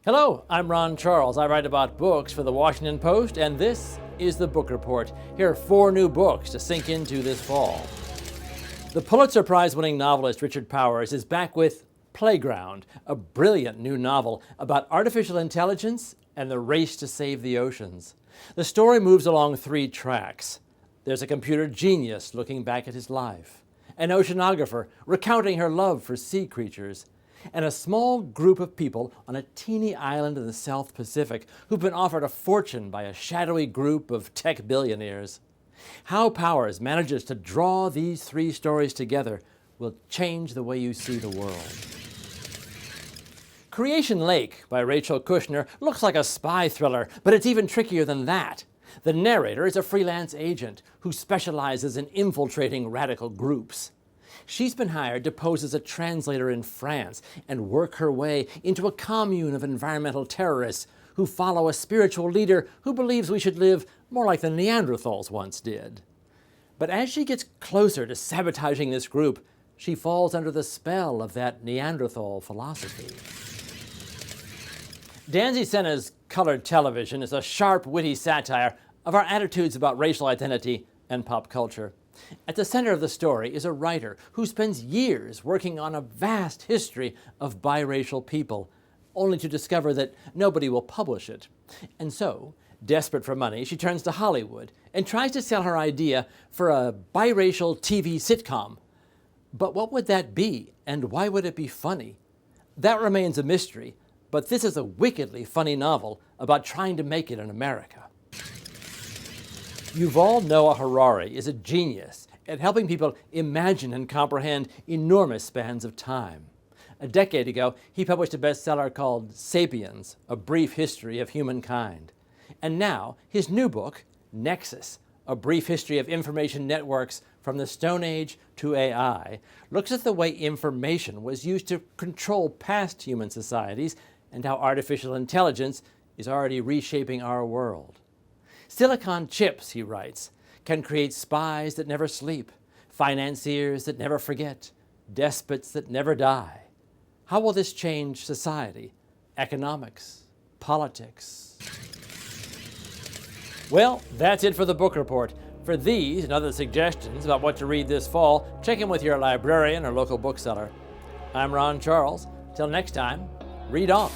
Hello, I'm Ron Charles. I write about books for the Washington Post, and this is the Book Report. Here are 4 new books to sink into this fall. The Pulitzer Prize-winning novelist Richard Powers is back with Playground, a brilliant new novel about artificial intelligence and the race to save the oceans. The story moves along 3 tracks. There's a computer genius looking back at his life, an oceanographer recounting her love for sea creatures, and a small group of people on a teeny island in the South Pacific who've been offered a fortune by a shadowy group of tech billionaires. How Powers manages to draw these 3 stories together will change the way you see the world. Creation Lake by Rachel Kushner looks like a spy thriller, but it's even trickier than that. The narrator is a freelance agent who specializes in infiltrating radical groups. She's been hired to pose as a translator in France and work her way into a commune of environmental terrorists who follow a spiritual leader who believes we should live more like the Neanderthals once did. But as she gets closer to sabotaging this group, she falls under the spell of that Neanderthal philosophy. Danzy Senna's Colored Television is a sharp, witty satire of our attitudes about racial identity and pop culture. At the center of the story is a writer who spends years working on a vast history of biracial people, only to discover that nobody will publish it. And so, desperate for money, she turns to Hollywood and tries to sell her idea for a biracial TV sitcom. But what would that be, and why would it be funny? That remains a mystery, but this is a wickedly funny novel about trying to make it in America. Yuval Noah Harari is a genius at helping people imagine and comprehend enormous spans of time. A decade ago, he published a bestseller called Sapiens, A Brief History of Humankind. And now, his new book, Nexus, A Brief History of Information Networks from the Stone Age to AI, looks at the way information was used to control past human societies and how artificial intelligence is already reshaping our world. Silicon chips, he writes, can create spies that never sleep, financiers that never forget, despots that never die. How will this change society, economics, politics? Well, that's it for the Book Report. For these and other suggestions about what to read this fall, check in with your librarian or local bookseller. I'm Ron Charles. Till next time, read on.